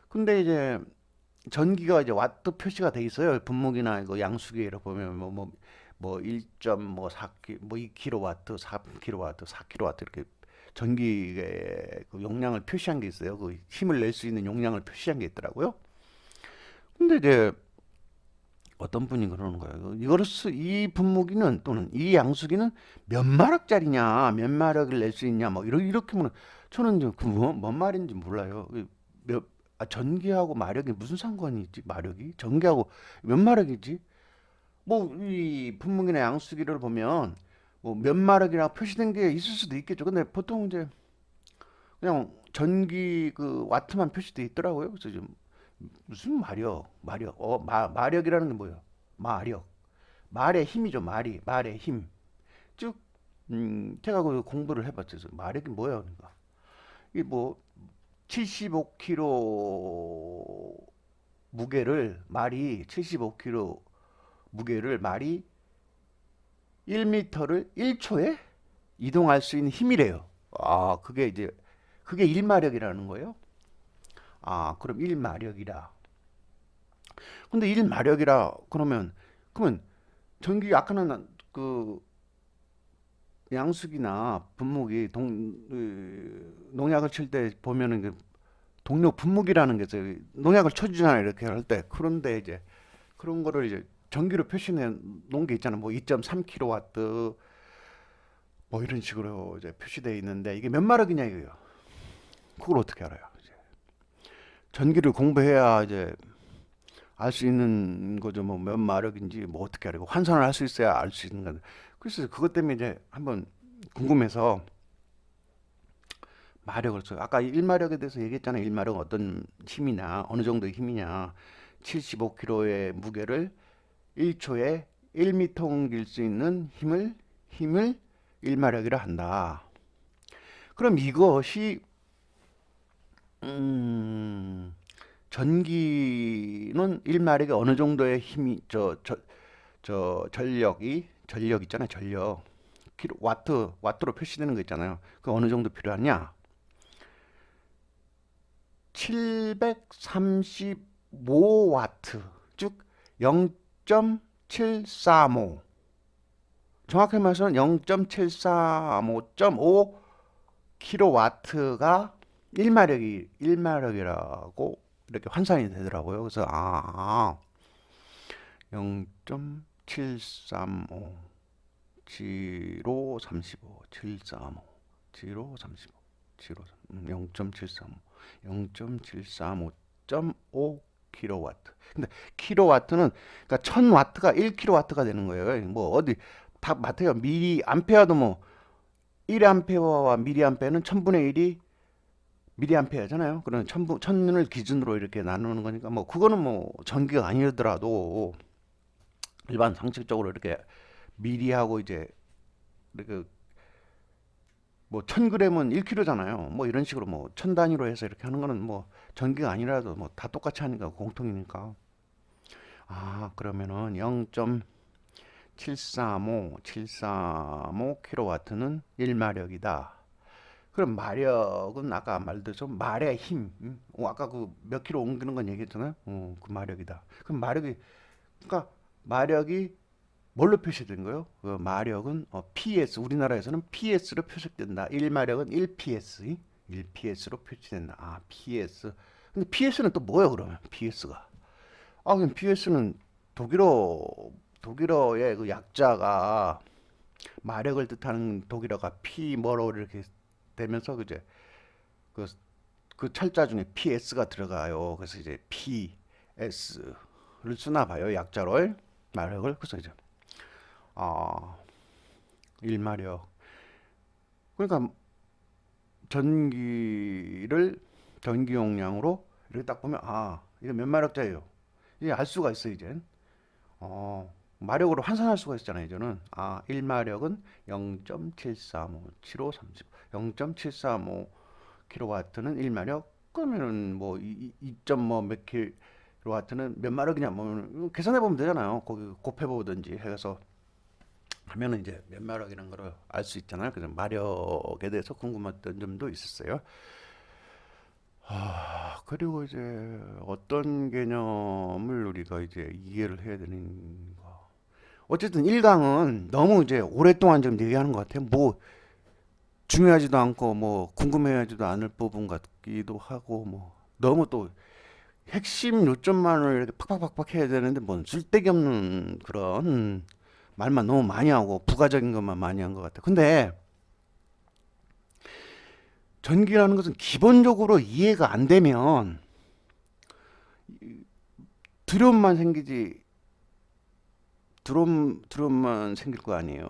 근데 이제 전기가 이제 와트 표시가 돼 있어요. 분무기나 이거 양수기를 보면 뭐 1.4 뭐 2kW, 4kW, 4kW 이렇게 전기의 그 용량을 표시한 게 있어요. 그 힘을 낼 수 있는 용량을 표시한 게 있더라고요. 근데 이제 어떤 분이 그러는 거예요. 이 분무기는 또는 이 양수기는 몇 마력짜리냐, 몇 마력을 낼 수 있냐, 뭐 이렇게 면 저는 이제 뭔 말인지 몰라요. 전기하고 마력이 무슨 상관이 있지? 마력이 전기하고 몇 마력이지? 뭐 이 분무기나 양수기를 보면 뭐 몇 마력이나 표시된 게 있을 수도 있겠죠. 근데 보통 이제 그냥 전기 그 와트만 표시돼 있더라고요. 그래서 좀 무슨 마력. 마력이라는 게 뭐예요? 마력. 말의 힘이죠. 말의 힘. 쭉, 제가 그 공부를 해봤죠. 그래서 마력이 뭐예요? 그러니까. 이게 뭐, 75kg 말이 75kg 무게를 말이 1m를 1초에 이동할 수 있는 힘이래요. 그게 1마력이라는 거예요. 아, 그럼 1마력이라. 근데 1마력이라 그러면 전기 아까는 그 양수기나 분무기 농약을 칠 때 보면은 그 동력 분무기라는 게 있어요. 농약을 쳐주잖아요. 이렇게 할 때. 그런데 이제 그런 거를 이제 전기로 표시해 놓은 게 있잖아요. 뭐 2.3kW 뭐 이런 식으로 이제 표시되어 있는데 이게 몇 마력이냐 이거예요. 그걸 어떻게 알아요? 이제 전기를 공부해야 이제 알 수 있는 거죠. 뭐 몇 마력인지 뭐 어떻게 알고 환산을 할 수 있어야 알 수 있는 건데. 그래서 그것 때문에 이제 한번 궁금해서 마력을 써요. 아까 1마력에 대해서 얘기했잖아요. 1마력 어떤 힘이냐, 어느 정도의 힘이냐. 75kg의 무게를 1초에 1m 옮길 수 있는 힘을 1마력이라 한다. 그럼 이것이 음, 전기는 1마력에 어느 정도의 힘이 전력 있잖아요. 전력. 와트로 표시되는 거 있잖아요. 그 어느 정도 필요하냐? 735와트, 즉 0.735. 정확히 말해서는 0.735.5 킬로와트가 1마력이라고 이렇게 환산이 되더라고요. 그래서 0.735 지로 35 735 지로 35 지로 0.735 0.735.5 킬로와트. 근데 킬로와트는 그러니까 1000와트가 1킬로와트가 되는 거예요. 뭐 어디 다 마태가 미리 암페어도 뭐 1암페어와 미리암페어는 1000분의 1이 미리암페어잖아요. 그러면 천을 기준으로 이렇게 나누는 거니까 뭐 그거는 뭐 전기가 아니더라도 일반 상식적으로 이렇게 미리하고 이제 이렇게 뭐 1000g은 1kg잖아요. 뭐 이런 식으로 뭐 천 단위로 해서 이렇게 하는 거는 뭐 전기가 아니라도 뭐 다 똑같이 하니까 공통이니까. 아, 그러면은 0.735 킬로와트는 1마력이다. 그럼 마력은 아까 말대로 말의 힘. 아까 그 몇 킬로 옮기는 건 얘기했잖아요. 그 마력이다. 그럼 마력이 그러니까 마력이 뭘로 표시된 거예요? 그 마력은 PS, 우리나라에서는 PS로 표시된다. 1마력은 1PS, 1PS로 표시된다. 아, PS. 근데 PS는 또 뭐예요, 그러면? PS가. 아, 그럼 PS는 독일어, 독일어의 그 약자가 마력을 뜻하는 독일어가 P 뭐로 이렇게 되면서 그제 그, 그 철자 중에 PS가 들어가요. 그래서 이제 PS를 쓰나 봐요, 약자로 마력을. 그래서 이제 아, 1마력. 그러니까 전기를 전기 용량으로 이렇게 딱 보면 이거 몇 마력짜리예요. 이제 알 수가 있어 이제. 마력으로 환산할 수가 있잖아요. 이제는 1마력은 0.735 7530 0.735 킬로와트는 1마력. 그러면은 뭐 2.몇 킬로와트는 몇 마력이냐 뭐 계산해 보면 되잖아요. 거기 곱해 보든지 해서 하면은 이제 몇 마력이라는 걸 알 수 있잖아요. 그래서 마력에 대해서 궁금했던 점도 있었어요. 그리고 이제 어떤 개념을 우리가 이제 이해를 해야 되는가. 어쨌든 1강은 너무 이제 오랫동안 좀 얘기하는 것 같아요. 뭐 중요하지도 않고 뭐 궁금해하지도 않을 부분 같기도 하고 뭐 너무 또 핵심 요점만을 이렇게 팍팍팍팍 해야 되는데 뭔 쓸데기 없는 그런 말만 너무 많이 하고 부가적인 것만 많이 한 것 같아요. 근데 전기라는 것은 기본적으로 이해가 안 되면 두려움만 생기지 두려움만 생길 거 아니에요.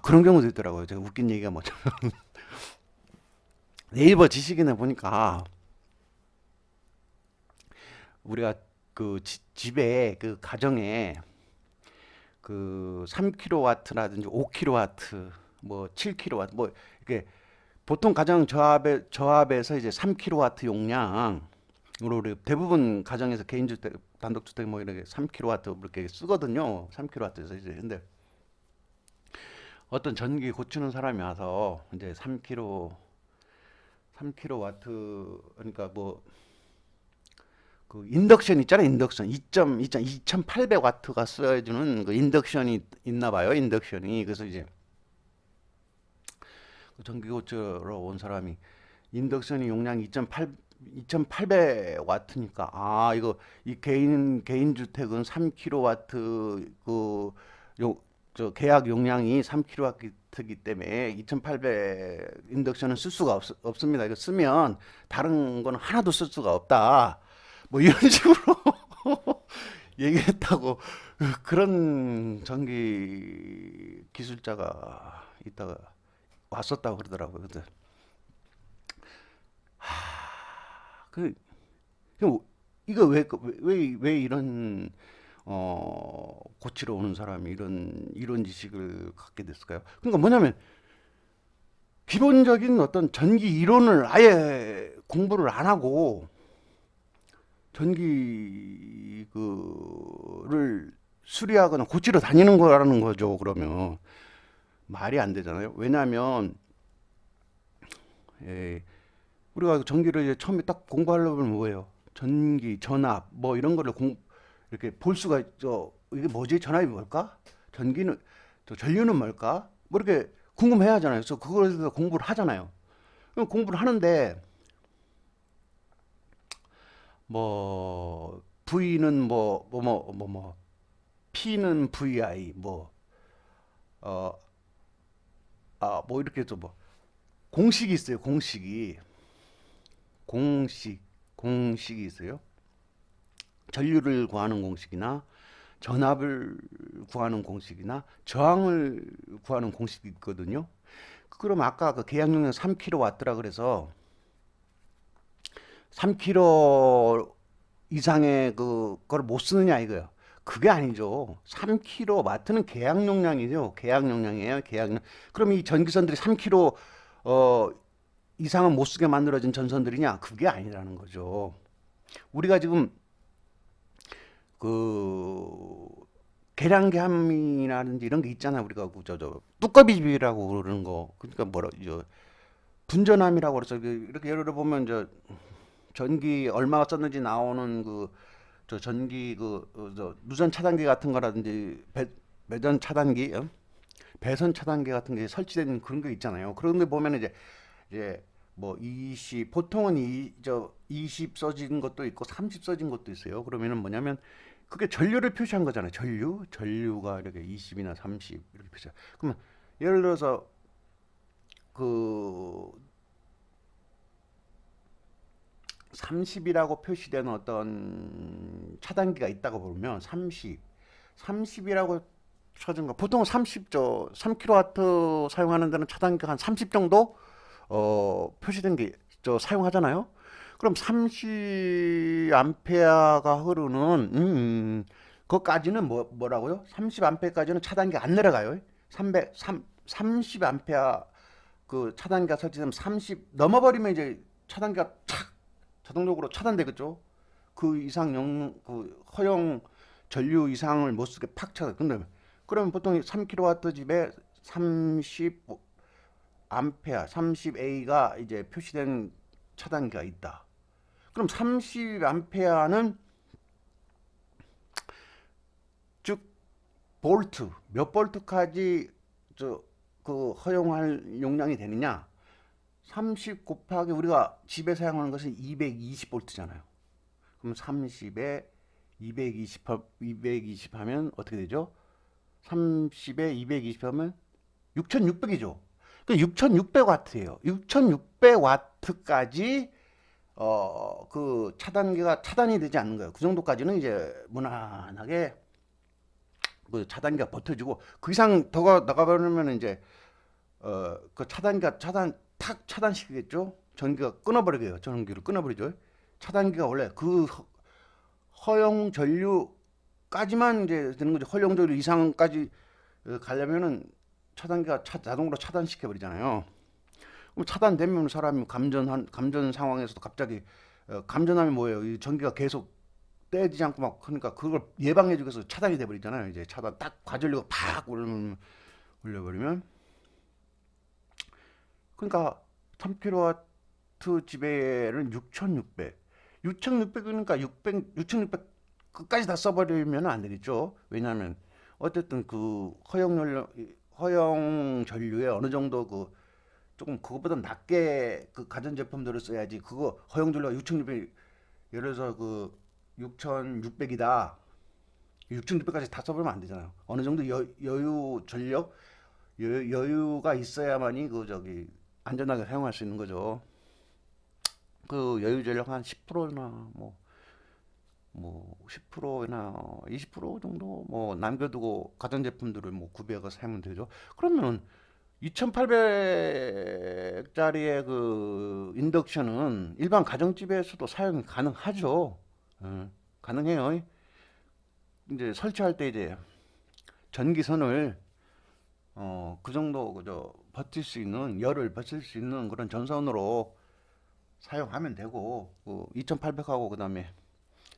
그런 경우도 있더라고요. 제가 웃긴 얘기가 뭐냐면 네이버 지식인에 보니까 우리가 그 집에 그 가정에 그 3kW라든지 5kW 뭐 7kW 뭐 이렇게 보통 가정 저압에서 이제 3kW 용량으로 우리 대부분 가정에서 개인주택 단독주택 뭐 이렇게 3kW 이렇게 쓰거든요. 3kW에서 이제 근데 어떤 전기 고치는 사람이 와서 이제 3kW 그러니까 뭐 그 인덕션 있잖아요. 인덕션 2800와트가 써주는 그 인덕션이 있나 봐요. 인덕션이. 그래서 이제 그 전기 고치러 온 사람이 인덕션이 용량이 2800와트니까 아 이거 이 개인 주택은 3kW 그 용 저 계약 용량이 3kW이기 때문에 2800 인덕션은 쓸 수가 없습니다. 이거 쓰면 다른 거는 하나도 쓸 수가 없다. 뭐 이런 식으로 얘기했다고 그런 전기 기술자가 있다가 왔었다고 그러더라고요. 근데 그 그 이거 왜 이런 고치러 오는 사람이 이런 지식을 갖게 됐을까요? 그러니까 뭐냐면 기본적인 어떤 전기 이론을 아예 공부를 안 하고 전기 그를 수리하거나 고치러 다니는 거라는 거죠. 그러면 말이 안 되잖아요. 왜냐하면 예, 우리가 전기를 이제 처음에 딱 공부하려면 뭐예요? 전기, 전압 뭐 이런 거를 이렇게 볼 수가 있죠. 이게 뭐지? 전압이 뭘까? 전기는 전류는 뭘까? 뭐 이렇게 궁금해 하잖아요. 그래서 그거에 대해서 공부를 하잖아요. 그럼 공부를 하는데 뭐 V는 P는 VI 어, 뭐 이렇게 좀 뭐 공식이 있어요. 공식 공식이 있어요. 전류를 구하는 공식이나 전압을 구하는 공식이나 저항을 구하는 공식이 있거든요. 그럼 아까 그 계약용량 3kW라 그래서 3kW 이상의 그걸 못 쓰느냐 이거요. 그게 아니죠. 3kW는 계약 용량이죠. 계약 용량이에요. 계약용. 그럼 이 전기선들이 3kW 이상은 못 쓰게 만들어진 전선들이냐? 그게 아니라는 거죠. 우리가 지금 그 계량기함이라든지 이런 게 있잖아요. 우리가 그저 뚜꺼비집이라고 그러는 거. 그러니까 뭐라 저 분전함이라고 그래서 이렇게 예를 들어 보면 저 전기 얼마가 썼는지 나오는 저 전기 저 누전 차단기 같은 거라든지 배전 차단기, 배선 차단기 같은 게 설치된 그런 게 있잖아요. 그런데 보면 이제 뭐 20, 보통은 20 써진 것도 있고 30 써진 것도 있어요. 그러면은 뭐냐면 그게 전류를 표시한 거잖아요. 전류가 이렇게 20이나 30 이렇게 표시. 그러면 예를 들어서 그 30이라고 표시된 어떤 차단기가 있다고 보면 30이라고 쳐진 거 보통 30죠. 3kW 사용하는 데는 차단기가 한 30 정도 표시된 게 사용하잖아요. 그럼 30암페어가 흐르는 그거까지는 뭐라고요? 30암페어까지는 차단기가 안 내려가요. 30암페어 그 차단기가 설치되면 30 넘어버리면 이제 차단기가 착 자동적으로 차단되겠죠. 그 이상 그 허용 전류 이상을 못 쓰게 팍 차단. 근데 그러면 보통 3kW 집에 30 암페어, 30A가 이제 표시된 차단기가 있다. 그럼 30 암페어는 즉 볼트 몇 볼트까지 그 허용할 용량이 되느냐? 30 곱하기 우리가 집에 사용하는 것은 220볼트잖아요. 그럼 30에 220 하면 어떻게 되죠? 30에 220 하면 6600이죠. 그 6600와트예요. 6600와트까지 그 차단기가 차단이 되지 않는 거예요. 그 정도까지는 이제 무난하게 그 차단기가 버텨주고 그 이상 더 나가버리면 이제 그 차단기가 탁 차단시키겠죠. 전기가 끊어버리게요. 전기를 끊어버리죠. 차단기가 원래 그 허용 전류까지만 이제 되는 거죠. 허용 전류 이상까지 가려면은 차단기가 자동으로 차단시켜 버리잖아요. 그럼 차단되면 사람이 감전 상황에서도 갑자기 감전하면 뭐예요? 이 전기가 계속 떼지지 않고 막 그러니까 그걸 예방해주기 위해서 차단이 돼 버리잖아요. 이제 차단 딱 과전류가 팍 올려버리면 그러니까 3kW 지배는 6600. 6600이니까 6600 끝까지 다 써버리면 안 되겠죠. 왜냐하면 어쨌든 그 허용 전류에 어느 정도 그 조금 그거보다 낮게 그 가전제품들을 써야지. 그거 허용 전류가 6600, 예를 들어서 그 6600이다. 6600까지 다 써버리면 안 되잖아요. 어느 정도 여유 전력 여유가 있어야만이 그 저기 안전하게 사용할 수 있는 거죠. 그 여유 전력 한 10%나 뭐 10%나 20% 정도 뭐 남겨두고 가전제품들을 뭐 구비해서 사면 되죠. 그러면 2800짜리의 그 인덕션은 일반 가정집에서도 사용이 가능하죠. 가능해요. 이제 설치할 때 이제 전기선을 그 정도 그저 버틸 수 있는 열을 버틸 수 있는 그런 전선으로 사용하면 되고, 그 2800하고 그다음에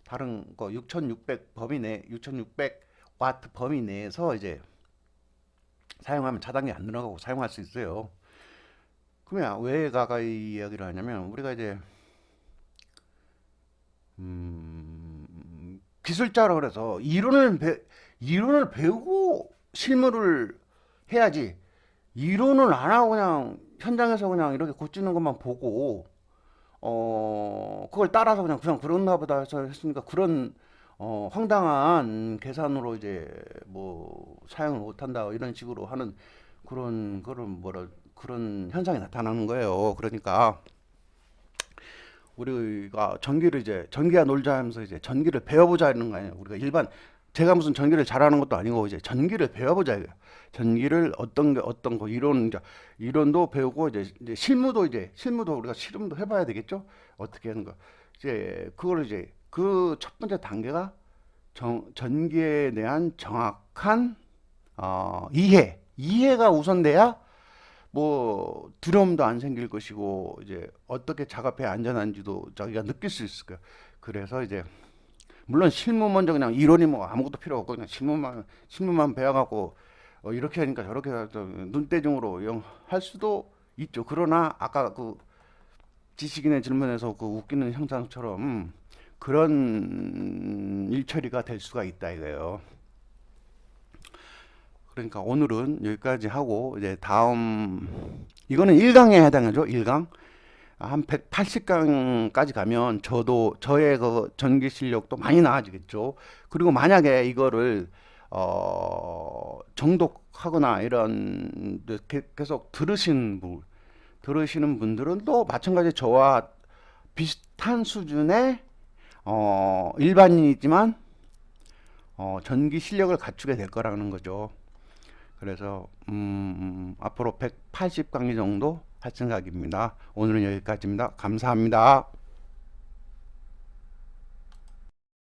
다른 거 6600 범위 내 6600 와트 범위 내에서 이제 사용하면 차단기 안 들어가고 사용할 수 있어요. 그러면 왜 가까이 이야기를 하냐면, 우리가 이제 기술자라 그래서 이론을 배우고 실무를 해야지, 이론을 안 하고 그냥 현장에서 그냥 이렇게 고치는 것만 보고 그걸 따라서 그냥 그런가 보다 해서 했으니까, 그런 황당한 계산으로 이제 뭐 사용을 못한다 이런 식으로 하는 그런 현상이 나타나는 거예요. 그러니까 우리가 전기야 놀자 하면서 이제 전기를 배워보자 이런 거 아니에요. 우리가 제가 무슨 전기를 잘하는 것도 아니고 이제 전기를 배워보자 이거예요. 전기를 어떤 거 이론도 배우고 이제 실무도 우리가 실험도 해봐야 되겠죠. 어떻게 하는 거 이제 그걸 이제 그 첫 번째 단계가 전기에 대한 정확한 이해가 우선돼야 뭐 두려움도 안 생길 것이고, 이제 어떻게 작업해야 안전한지도 자기가 느낄 수 있을 거예요. 그래서 이제 물론 실무 먼저, 그냥 이론이 뭐 아무것도 필요 없고 그냥 실무만 배워갖고 이렇게 하니까 저렇게 해서 눈대중으로 할 수도 있죠. 그러나 아까 그 지식인의 질문에서 그 웃기는 형상처럼 그런 일처리가 될 수가 있다 이거예요. 그러니까 오늘은 여기까지 하고, 이제 이거는 1강에 해당하죠. 1강. 한 180강까지 가면 저의 그 전기 실력도 많이 나아지겠죠. 그리고 만약에 이거를 정독하거나 이런 계속 들으시는 분들은 또 마찬가지 저와 비슷한 수준의 일반인이지만 전기 실력을 갖추게 될 거라는 거죠. 그래서 앞으로 180강의 정도 할 생각입니다. 오늘은 여기까지입니다. 감사합니다.